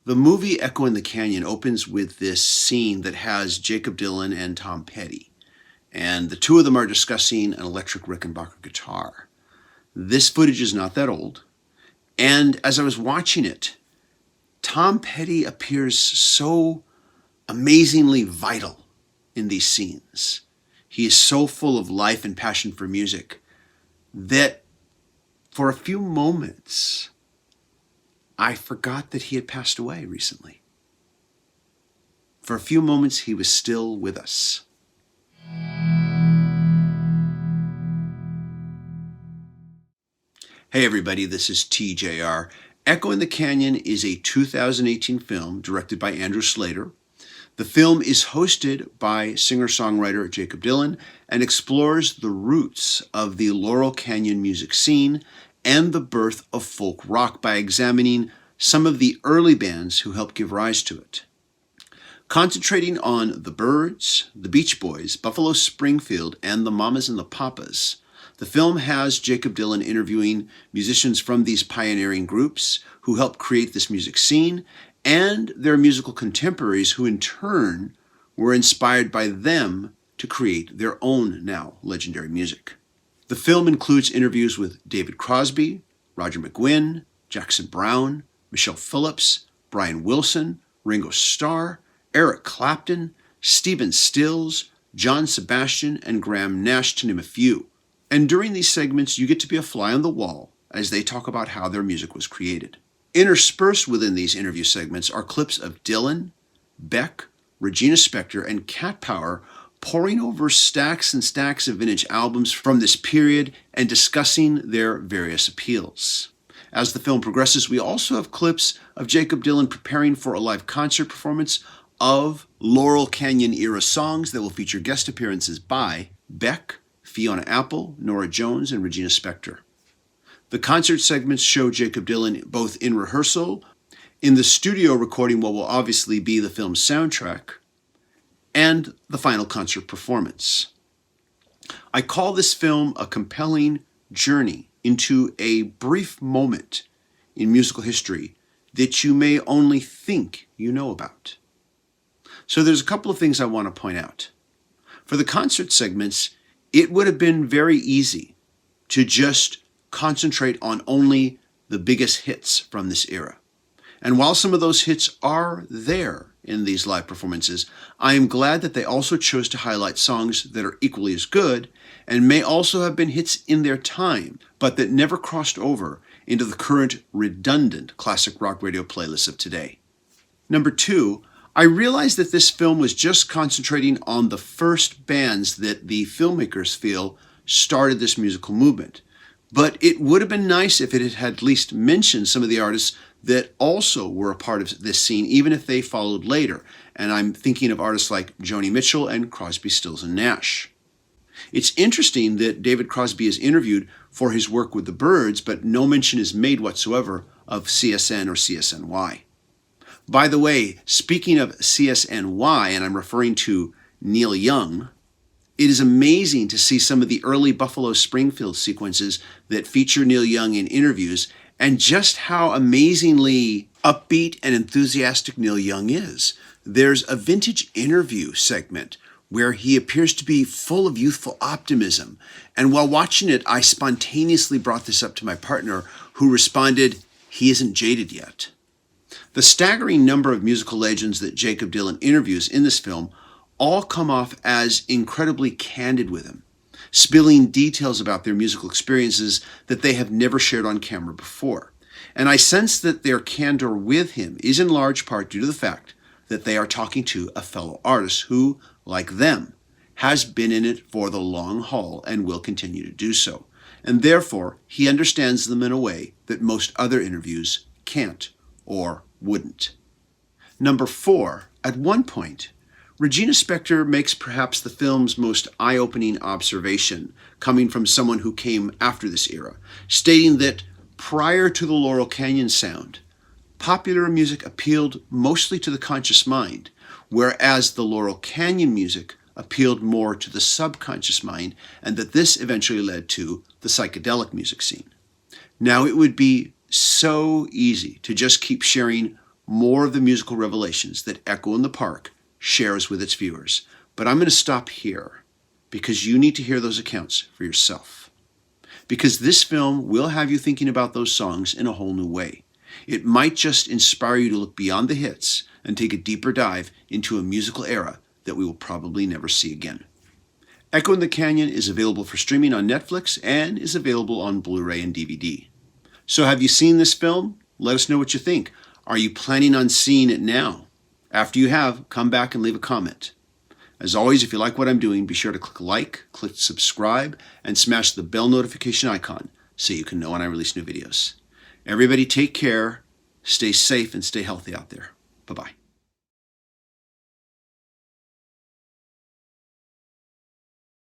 The movie Echo in the Canyon opens with this scene that has Jakob Dylan and Tom Petty, and the two of them are discussing an electric Rickenbacker guitar. This footage is not that old, and as I was watching it, Tom Petty appears so amazingly vital in these scenes. He is so full of life and passion for music that for a few moments, I forgot that he had passed away recently. For a few moments, he was still with us. Hey everybody, this is TJR. Echo in the Canyon is a 2018 film directed by Andrew Slater. The film is hosted by singer-songwriter Jakob Dylan and explores the roots of the Laurel Canyon music scene and the birth of folk rock by examining some of the early bands who helped give rise to it. Concentrating on the Byrds, the Beach Boys, Buffalo Springfield, and the Mamas and the Papas, the film has Jakob Dylan interviewing musicians from these pioneering groups who helped create this music scene and their musical contemporaries who in turn were inspired by them to create their own now legendary music. The film includes interviews with David Crosby, Roger McGuinn, Jackson Browne, Michelle Phillips, Brian Wilson, Ringo Starr, Eric Clapton, Stephen Stills, John Sebastian, and Graham Nash, to name a few. And during these segments, you get to be a fly on the wall as they talk about how their music was created. Interspersed within these interview segments are clips of Dylan, Beck, Regina Spektor, and Cat Power poring over stacks and stacks of vintage albums from this period and discussing their various appeals. As the film progresses, we also have clips of Jakob Dylan preparing for a live concert performance of Laurel Canyon era songs that will feature guest appearances by Beck, Fiona Apple, Norah Jones, and Regina Spektor. The concert segments show Jakob Dylan both in rehearsal, in the studio recording what will obviously be the film's soundtrack, and the final concert performance. I call this film a compelling journey into a brief moment in musical history that you may only think you know about. So there's a couple of things I want to point out. For the concert segments, it would have been very easy to just concentrate on only the biggest hits from this era. And while some of those hits are there in these live performances, I am glad that they also chose to highlight songs that are equally as good and may also have been hits in their time, but that never crossed over into the current redundant classic rock radio playlists of today. Number two, I realized that this film was just concentrating on the first bands that the filmmakers feel started this musical movement. But it would have been nice if it had at least mentioned some of the artists that also were a part of this scene, even if they followed later. And I'm thinking of artists like Joni Mitchell and Crosby, Stills, and Nash. It's interesting that David Crosby is interviewed for his work with the Byrds, but no mention is made whatsoever of CSN or CSNY. By the way, speaking of CSNY, and I'm referring to Neil Young, it is amazing to see some of the early Buffalo Springfield sequences that feature Neil Young in interviews and just how amazingly upbeat and enthusiastic Neil Young is. There's a vintage interview segment where he appears to be full of youthful optimism. And while watching it, I spontaneously brought this up to my partner, who responded, "He isn't jaded yet." The staggering number of musical legends that Jakob Dylan interviews in this film all come off as incredibly candid with him, spilling details about their musical experiences that they have never shared on camera before. And I sense that their candor with him is in large part due to the fact that they are talking to a fellow artist who, like them, has been in it for the long haul and will continue to do so. And therefore, he understands them in a way that most other interviews can't or wouldn't. Number four, at one point, Regina Spektor makes perhaps the film's most eye-opening observation, coming from someone who came after this era, stating that prior to the Laurel Canyon sound, popular music appealed mostly to the conscious mind, whereas the Laurel Canyon music appealed more to the subconscious mind, and that this eventually led to the psychedelic music scene. Now, it would be so easy to just keep sharing more of the musical revelations that Echo in the Park shares with its viewers. But I'm going to stop here because you need to hear those accounts for yourself. Because this film will have you thinking about those songs in a whole new way. It might just inspire you to look beyond the hits and take a deeper dive into a musical era that we will probably never see again. Echo in the Canyon is available for streaming on Netflix and is available on Blu-ray and DVD. So have you seen this film? Let us know what you think. Are you planning on seeing it now? After you have, come back and leave a comment. As always, if you like what I'm doing, be sure to click like, click subscribe, and smash the bell notification icon so you can know when I release new videos. Everybody take care, stay safe, and stay healthy out there. Bye-bye.